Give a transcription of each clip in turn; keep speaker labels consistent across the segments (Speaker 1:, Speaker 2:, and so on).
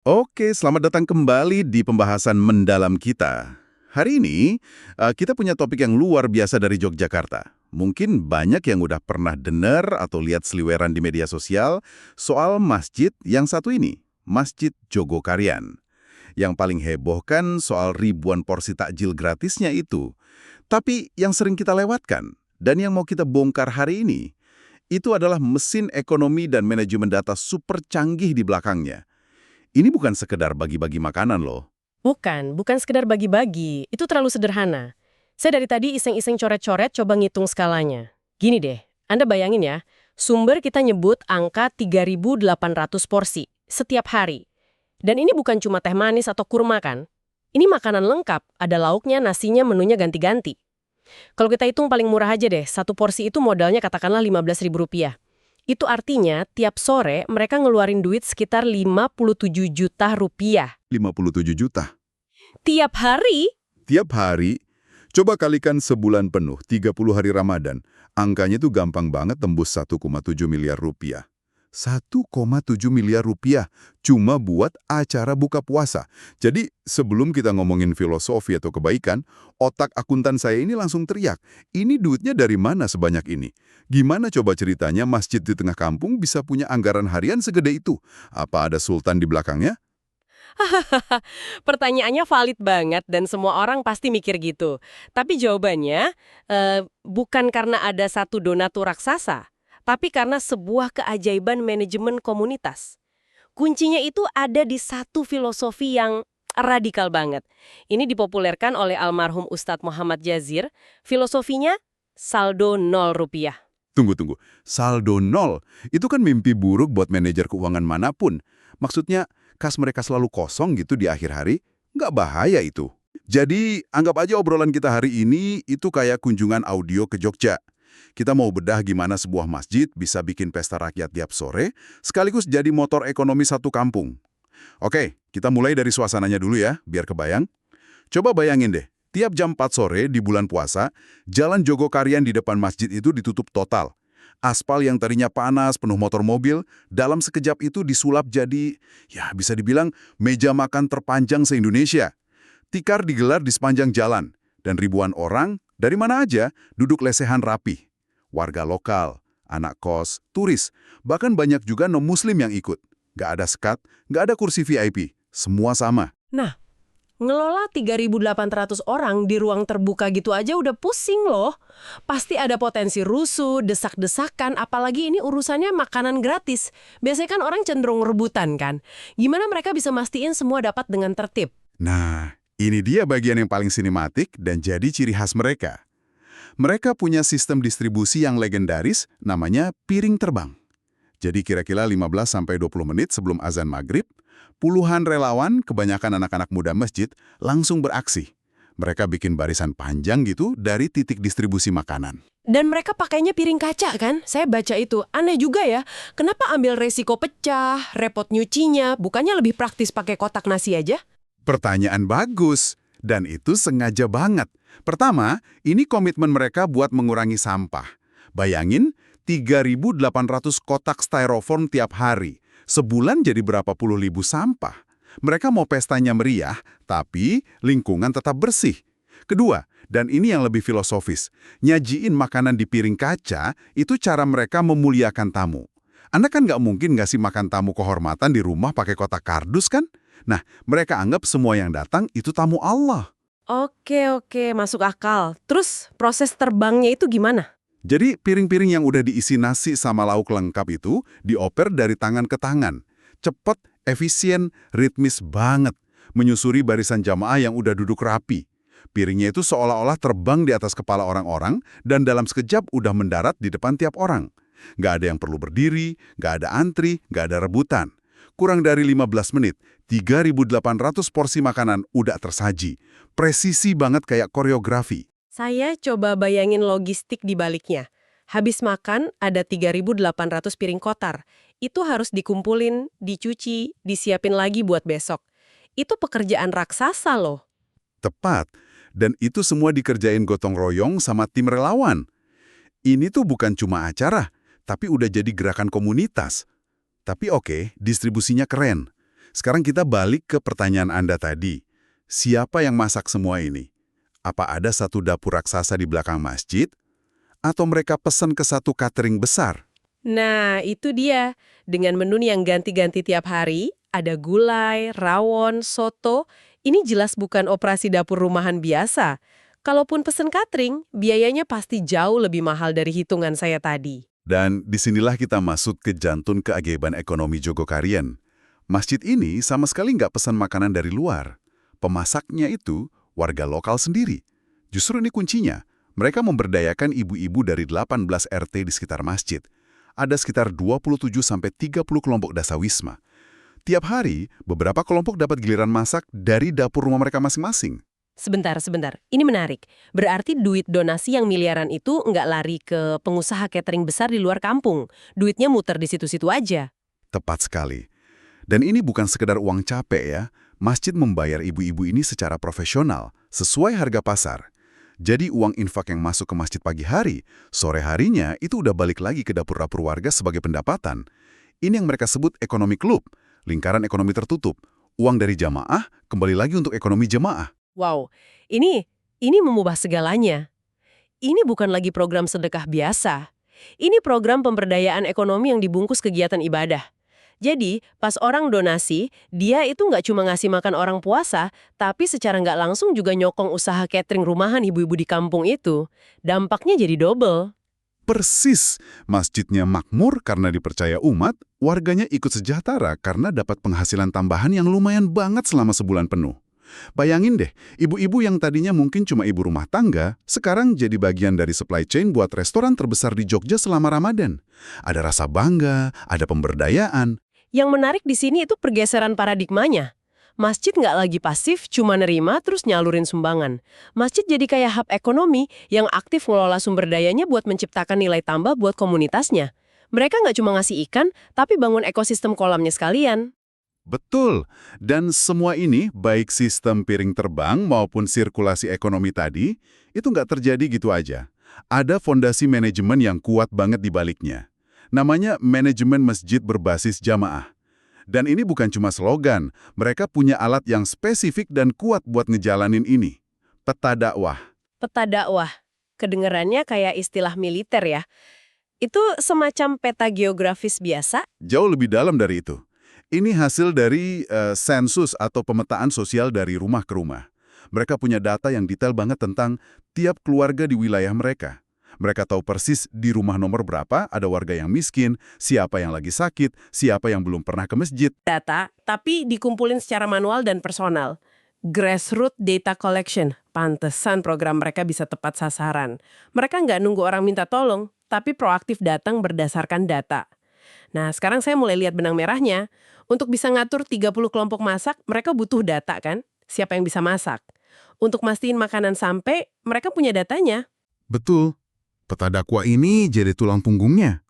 Speaker 1: Oke, selamat datang kembali di pembahasan mendalam kita. Hari ini, kita punya topik yang luar biasa dari Yogyakarta. Mungkin banyak yang udah pernah dengar atau lihat seliweran di media sosial soal masjid yang satu ini, Masjid Jogokarian. Yang paling heboh kan soal ribuan porsi takjil gratisnya itu. Tapi yang sering kita lewatkan, dan yang mau kita bongkar hari ini, itu adalah mesin ekonomi dan manajemen data super canggih di belakangnya. Ini bukan sekedar bagi-bagi makanan loh.
Speaker 2: Bukan sekedar bagi-bagi, itu terlalu sederhana. Saya dari tadi iseng-iseng coret-coret coba ngitung skalanya. Gini deh, Anda bayangin ya, sumber kita nyebut angka 3.800 porsi setiap hari. Dan ini bukan cuma teh manis atau kurma kan? Ini makanan lengkap, ada lauknya, nasinya, menunya ganti-ganti. Kalau kita hitung paling murah aja deh, satu porsi itu modalnya katakanlah Rp15.000. Itu artinya tiap sore mereka ngeluarin duit sekitar 57 juta rupiah.
Speaker 1: 57 juta.
Speaker 2: Tiap hari.
Speaker 1: Tiap hari, coba kalikan sebulan penuh, 30 hari Ramadan. Angkanya tuh gampang banget tembus 1,7 miliar rupiah. 1,7 miliar rupiah cuma buat acara buka puasa. Jadi sebelum kita ngomongin filosofi atau kebaikan, otak akuntan saya ini langsung teriak, ini duitnya dari mana sebanyak ini? Gimana coba ceritanya masjid di tengah kampung bisa punya anggaran harian segede itu? Apa ada sultan di belakangnya?
Speaker 2: Pertanyaannya valid banget dan semua orang pasti mikir gitu. Tapi jawabannya bukan karena ada satu donatur raksasa, tapi karena sebuah keajaiban manajemen komunitas. Kuncinya itu ada di satu filosofi yang radikal banget. Ini dipopulerkan oleh almarhum Ustadz Muhammad Jazir. Filosofinya saldo 0 rupiah.
Speaker 1: Tunggu. Saldo nol. Itu kan mimpi buruk buat manajer keuangan manapun. Maksudnya, kas mereka selalu kosong gitu di akhir hari. Nggak bahaya itu. Jadi, anggap aja obrolan kita hari ini itu kayak kunjungan audio ke Jogja. Kita mau bedah gimana sebuah masjid bisa bikin pesta rakyat tiap sore, sekaligus jadi motor ekonomi satu kampung. Oke, kita mulai dari suasananya dulu ya, biar kebayang. Coba bayangin deh, tiap jam 4 sore di bulan puasa, jalan Jogokarian di depan masjid itu ditutup total. Aspal yang tadinya panas, penuh motor mobil, dalam sekejap itu disulap jadi, ya bisa dibilang, meja makan terpanjang se-Indonesia. Tikar digelar di sepanjang jalan, dan ribuan orang, dari mana aja, duduk lesehan rapi. Warga lokal, anak kos, turis, bahkan banyak juga non-muslim yang ikut. Nggak ada sekat, nggak ada kursi VIP, semua sama.
Speaker 2: Nah, ngelola 3.800 orang di ruang terbuka gitu aja udah pusing loh. Pasti ada potensi rusuh, desak-desakan, apalagi ini urusannya makanan gratis. Biasanya kan orang cenderung rebutan kan. Gimana mereka bisa mastiin semua dapat dengan tertib?
Speaker 1: Nah, ini dia bagian yang paling sinematik dan jadi ciri khas mereka. Mereka punya sistem distribusi yang legendaris, namanya piring terbang. Jadi kira-kira 15-20 menit sebelum azan maghrib, puluhan relawan, kebanyakan anak-anak muda masjid, langsung beraksi. Mereka bikin barisan panjang gitu dari titik distribusi makanan.
Speaker 2: Dan mereka pakainya piring kaca kan? Saya baca itu. Aneh juga ya. Kenapa ambil resiko pecah, repot nyucinya, bukannya lebih praktis pakai kotak nasi aja?
Speaker 1: Pertanyaan bagus, dan itu sengaja banget. Pertama, ini komitmen mereka buat mengurangi sampah. Bayangin, 3.800 kotak styrofoam tiap hari. Sebulan jadi berapa puluh ribu sampah. Mereka mau pestanya meriah, tapi lingkungan tetap bersih. Kedua, dan ini yang lebih filosofis, nyajiin makanan di piring kaca itu cara mereka memuliakan tamu. Anda kan nggak mungkin ngasih makan tamu kehormatan di rumah pakai kotak kardus kan? Nah, mereka anggap semua yang datang itu tamu Allah.
Speaker 2: Oke, masuk akal. Terus proses terbangnya itu gimana?
Speaker 1: Jadi piring-piring yang udah diisi nasi sama lauk lengkap itu dioper dari tangan ke tangan. Cepet, efisien, ritmis banget. Menyusuri barisan jamaah yang udah duduk rapi. Piringnya itu seolah-olah terbang di atas kepala orang-orang dan dalam sekejap udah mendarat di depan tiap orang. Nggak ada yang perlu berdiri, nggak ada antri, nggak ada rebutan. Kurang dari 15 menit, 3.800 porsi makanan udah tersaji. Presisi banget kayak koreografi.
Speaker 2: Saya coba bayangin logistik di baliknya. Habis makan, ada 3.800 piring kotor. Itu harus dikumpulin, dicuci, disiapin lagi buat besok. Itu pekerjaan raksasa loh.
Speaker 1: Tepat. Dan itu semua dikerjain gotong royong sama tim relawan. Ini tuh bukan cuma acara, tapi udah jadi gerakan komunitas. Tapi oke, distribusinya keren. Sekarang kita balik ke pertanyaan Anda tadi. Siapa yang masak semua ini? Apa ada satu dapur raksasa di belakang masjid? Atau mereka pesan ke satu catering besar?
Speaker 2: Nah, itu dia. Dengan menu yang ganti-ganti tiap hari, ada gulai, rawon, soto, ini jelas bukan operasi dapur rumahan biasa. Kalaupun pesen catering, biayanya pasti jauh lebih mahal dari hitungan saya tadi.
Speaker 1: Dan disinilah kita masuk ke jantung keajaiban ekonomi Jogokarian. Masjid ini sama sekali nggak pesan makanan dari luar. Pemasaknya itu warga lokal sendiri. Justru ini kuncinya. Mereka memberdayakan ibu-ibu dari 18 RT di sekitar masjid. Ada sekitar 27-30 kelompok dasawisma. Tiap hari, beberapa kelompok dapat giliran masak dari dapur rumah mereka masing-masing.
Speaker 2: Sebentar. Ini menarik. Berarti duit donasi yang miliaran itu nggak lari ke pengusaha catering besar di luar kampung. Duitnya muter di situ-situ aja.
Speaker 1: Tepat sekali. Dan ini bukan sekedar uang capek ya. Masjid membayar ibu-ibu ini secara profesional, sesuai harga pasar. Jadi uang infak yang masuk ke masjid pagi hari, sore harinya itu udah balik lagi ke dapur-dapur warga sebagai pendapatan. Ini yang mereka sebut ekonomi klub, lingkaran ekonomi tertutup. Uang dari jamaah kembali lagi untuk ekonomi jemaah.
Speaker 2: Wow, ini mengubah segalanya. Ini bukan lagi program sedekah biasa. Ini program pemberdayaan ekonomi yang dibungkus kegiatan ibadah. Jadi, pas orang donasi, dia itu nggak cuma ngasih makan orang puasa, tapi secara nggak langsung juga nyokong usaha catering rumahan ibu-ibu di kampung itu. Dampaknya jadi double.
Speaker 1: Persis, masjidnya makmur karena dipercaya umat, warganya ikut sejahtera karena dapat penghasilan tambahan yang lumayan banget selama sebulan penuh. Bayangin deh, ibu-ibu yang tadinya mungkin cuma ibu rumah tangga, sekarang jadi bagian dari supply chain buat restoran terbesar di Jogja selama Ramadan. Ada rasa bangga, ada pemberdayaan.
Speaker 2: Yang menarik di sini itu pergeseran paradigmanya. Masjid nggak lagi pasif, cuma nerima terus nyalurin sumbangan. Masjid jadi kayak hub ekonomi yang aktif ngelola sumber dayanya buat menciptakan nilai tambah buat komunitasnya. Mereka nggak cuma ngasih ikan, tapi bangun ekosistem kolamnya sekalian.
Speaker 1: Betul, dan semua ini, baik sistem piring terbang maupun sirkulasi ekonomi tadi, itu nggak terjadi gitu aja. Ada fondasi manajemen yang kuat banget di baliknya. Namanya manajemen masjid berbasis jamaah. Dan ini bukan cuma slogan, mereka punya alat yang spesifik dan kuat buat ngejalanin ini. Peta dakwah.
Speaker 2: Peta dakwah. Kedengarannya kayak istilah militer ya. Itu semacam peta geografis biasa?
Speaker 1: Jauh lebih dalam dari itu. Ini hasil dari sensus atau pemetaan sosial dari rumah ke rumah. Mereka punya data yang detail banget tentang tiap keluarga di wilayah mereka. Mereka tahu persis di rumah nomor berapa ada warga yang miskin, siapa yang lagi sakit, siapa yang belum pernah ke masjid.
Speaker 2: Data, tapi dikumpulin secara manual dan personal. Grassroots data collection. Pantesan program mereka bisa tepat sasaran. Mereka nggak nunggu orang minta tolong, tapi proaktif datang berdasarkan data. Nah, sekarang saya mulai lihat benang merahnya. Untuk bisa ngatur 30 kelompok masak, mereka butuh data kan? Siapa yang bisa masak? Untuk mastiin makanan sampai, mereka punya datanya.
Speaker 1: Betul. Peta dakwah ini jadi tulang punggungnya.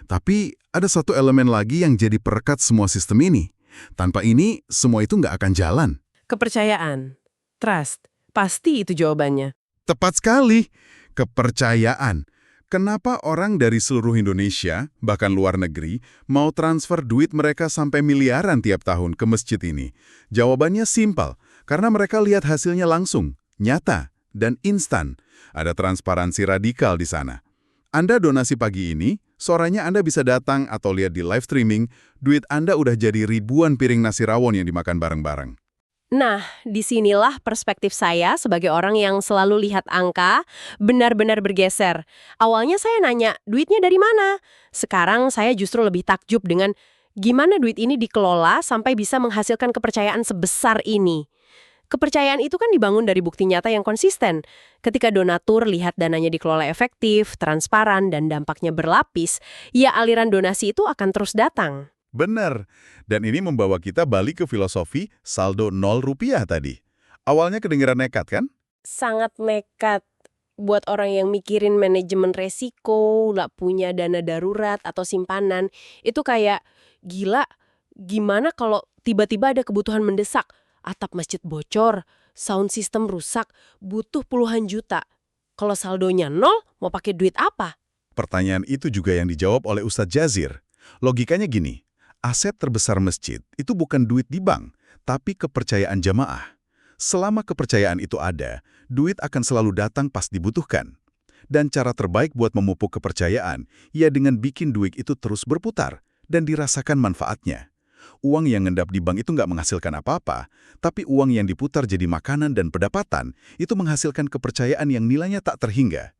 Speaker 1: Tapi ada satu elemen lagi yang jadi perekat semua sistem ini. Tanpa ini, semua itu nggak akan jalan.
Speaker 2: Kepercayaan. Trust. Pasti itu jawabannya.
Speaker 1: Tepat sekali. Kepercayaan. Kenapa orang dari seluruh Indonesia, bahkan luar negeri, mau transfer duit mereka sampai miliaran tiap tahun ke masjid ini? Jawabannya simpel, karena mereka lihat hasilnya langsung, nyata, dan instan. Ada transparansi radikal di sana. Anda donasi pagi ini, sorenya Anda bisa datang atau lihat di live streaming, duit Anda udah jadi ribuan piring nasi rawon yang dimakan bareng-bareng.
Speaker 2: Nah, disinilah perspektif saya sebagai orang yang selalu lihat angka benar-benar bergeser. Awalnya saya nanya, duitnya dari mana? Sekarang saya justru lebih takjub dengan gimana duit ini dikelola sampai bisa menghasilkan kepercayaan sebesar ini. Kepercayaan itu kan dibangun dari bukti nyata yang konsisten. Ketika donatur lihat dananya dikelola efektif, transparan, dan dampaknya berlapis, ya aliran donasi itu akan terus datang.
Speaker 1: Benar. Dan ini membawa kita balik ke filosofi saldo 0 rupiah tadi. Awalnya kedengeran nekat kan?
Speaker 2: Sangat nekat. Buat orang yang mikirin manajemen resiko, nggak punya dana darurat atau simpanan, itu kayak, gila, gimana kalau tiba-tiba ada kebutuhan mendesak? Atap masjid bocor, sound system rusak, butuh puluhan juta. Kalau saldonya 0, mau pakai duit apa?
Speaker 1: Pertanyaan itu juga yang dijawab oleh Ustadz Jazir. Logikanya gini, Aset terbesar masjid itu bukan duit di bank, tapi kepercayaan jamaah. Selama kepercayaan itu ada, duit akan selalu datang pas dibutuhkan. Dan cara terbaik buat memupuk kepercayaan, ya dengan bikin duit itu terus berputar dan dirasakan manfaatnya. Uang yang ngendap di bank itu nggak menghasilkan apa-apa, tapi uang yang diputar jadi makanan dan pendapatan itu menghasilkan kepercayaan yang nilainya tak terhingga.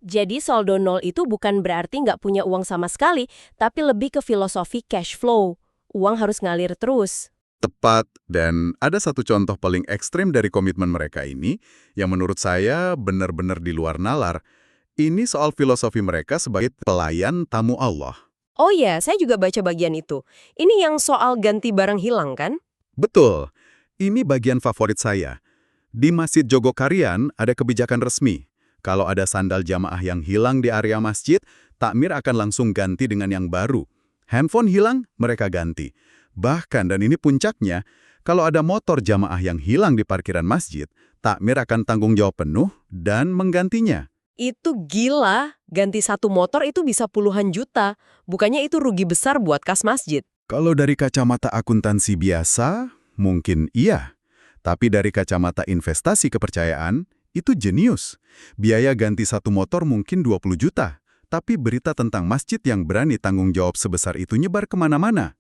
Speaker 3: Jadi saldo nol itu bukan berarti nggak punya uang sama sekali, tapi lebih ke filosofi cash flow. Uang harus ngalir terus.
Speaker 1: Tepat, dan ada satu contoh paling ekstrim dari komitmen mereka ini, yang menurut saya benar-benar di luar nalar. Ini soal filosofi mereka sebagai pelayan tamu Allah.
Speaker 3: Oh iya, saya juga baca bagian itu. Ini yang soal ganti barang hilang kan?
Speaker 1: Betul, ini bagian favorit saya. Di Masjid Jogokarian ada kebijakan resmi. Kalau ada sandal jamaah yang hilang di area masjid, takmir akan langsung ganti dengan yang baru. Handphone hilang, mereka ganti. Bahkan, dan ini puncaknya, kalau ada motor jamaah yang hilang di parkiran masjid, takmir akan tanggung jawab penuh dan menggantinya.
Speaker 3: Itu gila, ganti satu motor itu bisa puluhan juta. Bukannya itu rugi besar buat kas masjid.
Speaker 1: Kalau dari kacamata akuntansi biasa, mungkin iya. Tapi dari kacamata investasi kepercayaan, itu jenius. Biaya ganti satu motor mungkin 20 juta. Tapi berita tentang masjid yang berani tanggung jawab sebesar itu nyebar kemana-mana.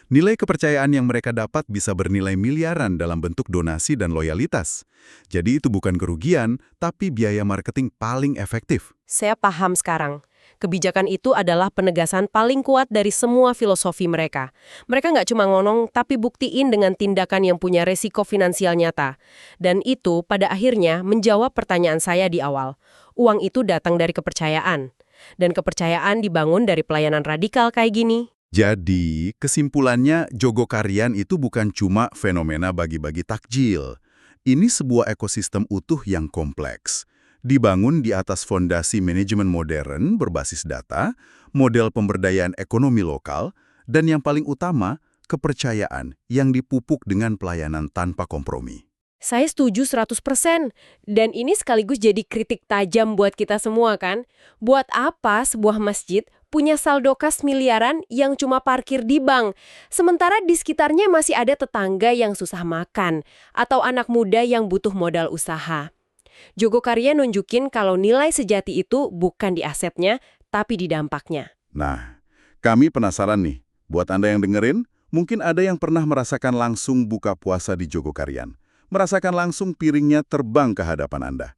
Speaker 1: Nilai kepercayaan yang mereka dapat bisa bernilai miliaran dalam bentuk donasi dan loyalitas. Jadi itu bukan kerugian, tapi biaya marketing paling efektif.
Speaker 3: Saya paham sekarang. Kebijakan itu adalah penegasan paling kuat dari semua filosofi mereka. Mereka nggak cuma ngomong, tapi buktiin dengan tindakan yang punya resiko finansial nyata. Dan itu pada akhirnya menjawab pertanyaan saya di awal. Uang itu datang dari kepercayaan. Dan kepercayaan dibangun dari pelayanan radikal kayak gini.
Speaker 1: Jadi, kesimpulannya Jogokarian itu bukan cuma fenomena bagi-bagi takjil. Ini sebuah ekosistem utuh yang kompleks. Dibangun di atas fondasi manajemen modern berbasis data, model pemberdayaan ekonomi lokal, dan yang paling utama, kepercayaan yang dipupuk dengan pelayanan tanpa kompromi.
Speaker 3: Saya setuju 100%. Dan ini sekaligus jadi kritik tajam buat kita semua kan? Buat apa sebuah masjid punya saldo kas miliaran yang cuma parkir di bank, sementara di sekitarnya masih ada tetangga yang susah makan, atau anak muda yang butuh modal usaha. Jogokarian nunjukin kalau nilai sejati itu bukan di asetnya, tapi di dampaknya.
Speaker 1: Nah, kami penasaran nih, buat Anda yang dengerin, mungkin ada yang pernah merasakan langsung buka puasa di Jogokarian. Merasakan langsung piringnya terbang ke hadapan Anda.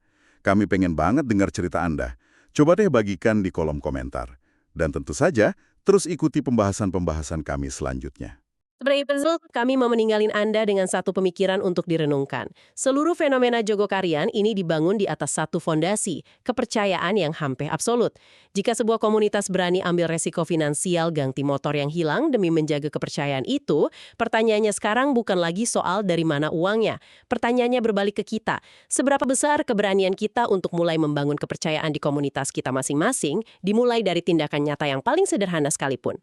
Speaker 1: Kami pengen banget dengar cerita Anda. Coba deh bagikan di kolom komentar. Dan tentu saja, terus ikuti pembahasan-pembahasan kami selanjutnya.
Speaker 3: Sebagai penutup, kami mau meninggalin Anda dengan satu pemikiran untuk direnungkan. Seluruh fenomena Jogokarian ini dibangun di atas satu fondasi, kepercayaan yang hampir absolut. Jika sebuah komunitas berani ambil resiko finansial ganti motor yang hilang demi menjaga kepercayaan itu, pertanyaannya sekarang bukan lagi soal dari mana uangnya. Pertanyaannya berbalik ke kita. Seberapa besar keberanian kita untuk mulai membangun kepercayaan di komunitas kita masing-masing, dimulai dari tindakan nyata yang paling sederhana sekalipun.